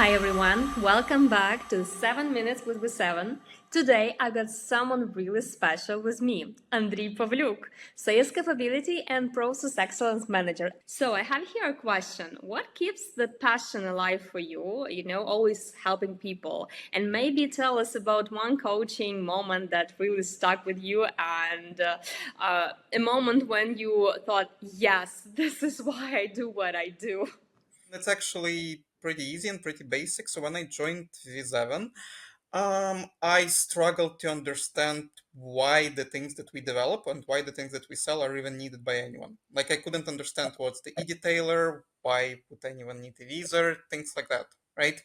Hi everyone, welcome back to 7 Minutes with Viseven. Today I got someone really special with me, Andrii Pavliuk, Sales Capability and Process Excellence Manager. So I have here a question. What keeps the passion alive for you? Always helping people. And maybe tell us about one coaching moment that really stuck with you and a moment when you thought, yes, this is why I do what I do. That's actually pretty easy and pretty basic. So when I joined Viseven, I struggled to understand why the things that we develop and why the things that we sell are even needed by anyone. Like I couldn't understand what's the e-detailer, why would anyone need a visa, things like that, right?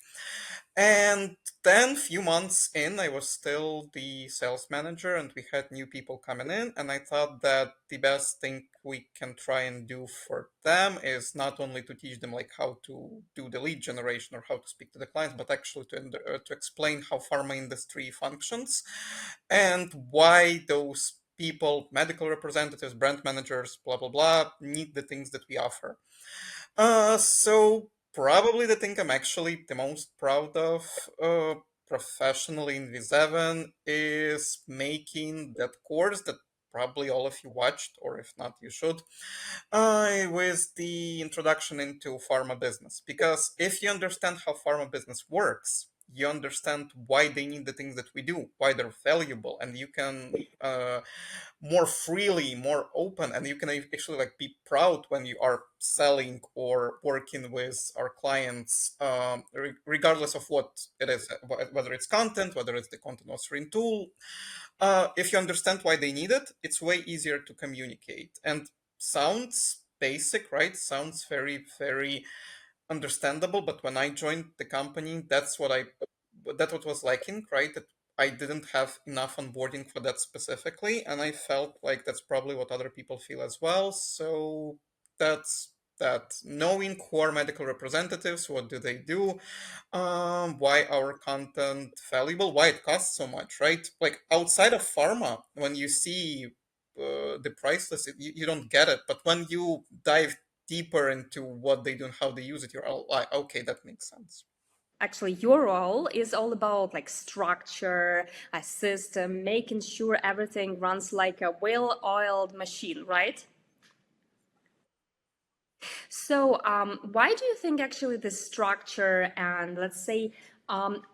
And then few months in, I was still the sales manager and we had new people coming in. And I thought that the best thing we can try and do for them is not only to teach them like how to do the lead generation or how to speak to the clients, but actually to explain how pharma industry functions and why those people, medical representatives, brand managers, blah, blah, blah, need the things that we offer. So probably the thing I'm actually the most proud of professionally in V7 is making that course that probably all of you watched, or if not, you should, with the introduction into pharma business. Because if you understand how pharma business works, you understand why they need the things that we do, why they're valuable, and you can more freely, more open, and you can actually like be proud when you are selling or working with our clients, regardless of what it is, whether it's content, whether it's the content authoring tool. If you understand why they need it, it's way easier to communicate. And sounds basic, right? Sounds very, very understandable. But when I joined the company, that's what was lacking, right? That I didn't have enough onboarding for that specifically, and I felt like that's probably what other people feel as well. So that's that. Knowing who are medical representatives, what do they do, why our content valuable, why it costs so much, right? Like outside of pharma, when you see the price list, you don't get it. But when you dive deeper into what they do and how they use it, you're all like, okay, that makes sense. Actually, your role is all about like structure, a system, making sure everything runs like a well-oiled machine, right? So, why do you think actually the structure and let's say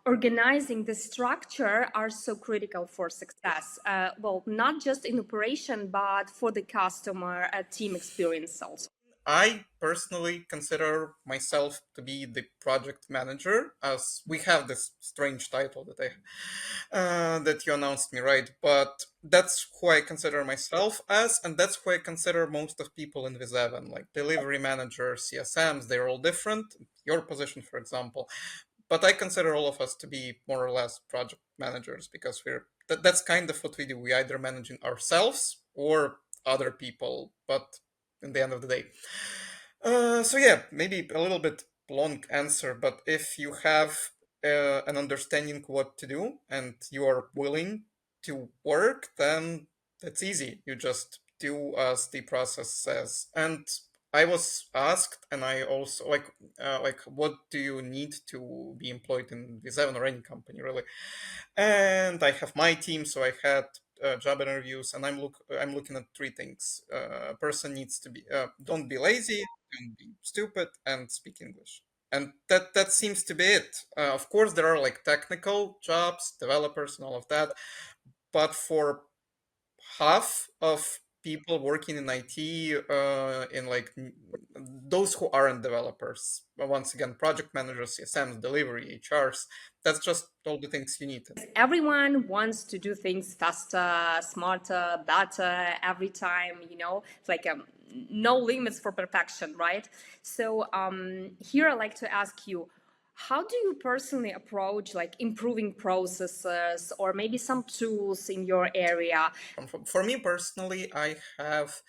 organizing the structure are so critical for success? Well, not just in operation, but for the customer team experience also. I personally consider myself to be the project manager, as we have this strange title that you announced me, right? But that's who I consider myself as, and that's who I consider most of people in Viseven, like delivery managers, CSMs. They're all different. Your position, for example, but I consider all of us to be more or less project managers because that's kind of what we do. We either managing ourselves or other people, but in the end of the day. So yeah, maybe a little bit long answer, but if you have an understanding what to do and you are willing to work, then that's easy. You just do as the process says. And I was asked, and I also like, what do you need to be employed in V7 or any company, really? And I have my team, so I had job interviews, and I'm looking at three things. A person needs to be don't be lazy, don't be stupid, and speak English. And that seems to be it. Of course, there are like technical jobs, developers, and all of that, but for half of people working in IT, in like those who aren't developers, but once again, project managers, CSMs, delivery, HRs, that's just all the things you need. Everyone wants to do things faster, smarter, better every time, it's like no limits for perfection, right? So here I like to ask you, how do you personally approach like improving processes or maybe some tools in your area? For me personally, I have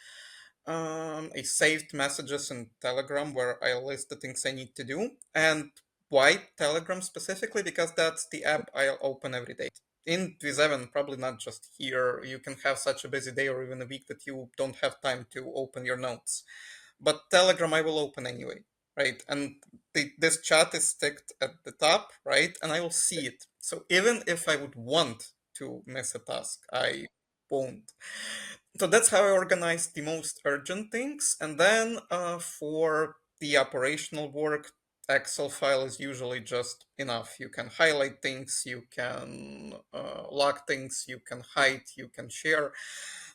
a saved messages in Telegram where I list the things I need to do. And why Telegram specifically? Because that's the app I'll open every day. In V7, probably not just here, you can have such a busy day or even a week that you don't have time to open your notes. But Telegram I will open anyway. right? And this chat is sticked at the top, right? And I will see it. So even if I would want to miss a task, I won't. So that's how I organize the most urgent things. And then for the operational work, Excel file is usually just enough. You can highlight things, you can lock things, you can hide, you can share.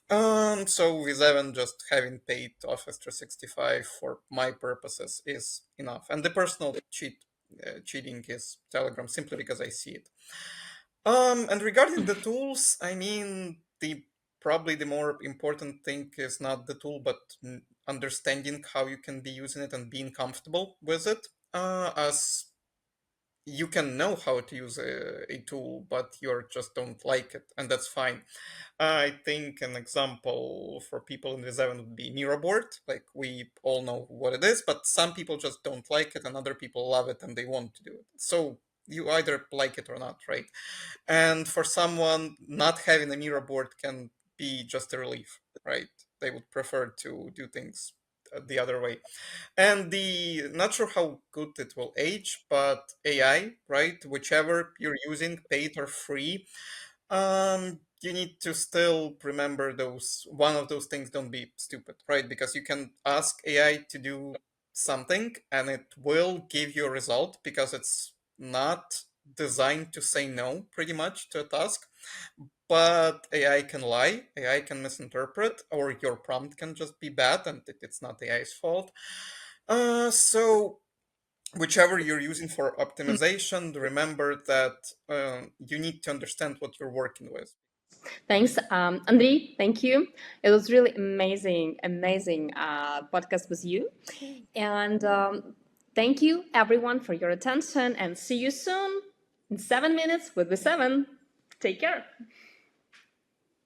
So Viseven just having paid Office 365 for my purposes is enough. And the personal cheating is Telegram simply because I see it. And regarding the tools, I mean, the probably the more important thing is not the tool, but understanding how you can be using it and being comfortable with it. As you can know how to use a tool, but you just don't like it, and that's fine. I think an example for people in Viseven would be Miro board. Like we all know what it is, but some people just don't like it, and other people love it and they want to do it. So you either like it or not, right? And for someone, not having a Miro board can be just a relief, right? They would prefer to do things the other way. And the not sure how good it will age, but AI, right? Whichever you're using, paid or free, you need to still remember those one of those things. Don't be stupid, right? Because you can ask AI to do something and it will give you a result because it's not designed to say no pretty much to a task. But AI can lie, AI can misinterpret, or your prompt can just be bad and it's not AI's fault. So whichever you're using for optimization, remember that you need to understand what you're working with. Thanks, Andrii. Thank you. It was really amazing podcast with you. And thank you, everyone, for your attention. And see you soon in 7 minutes with Viseven. Take care.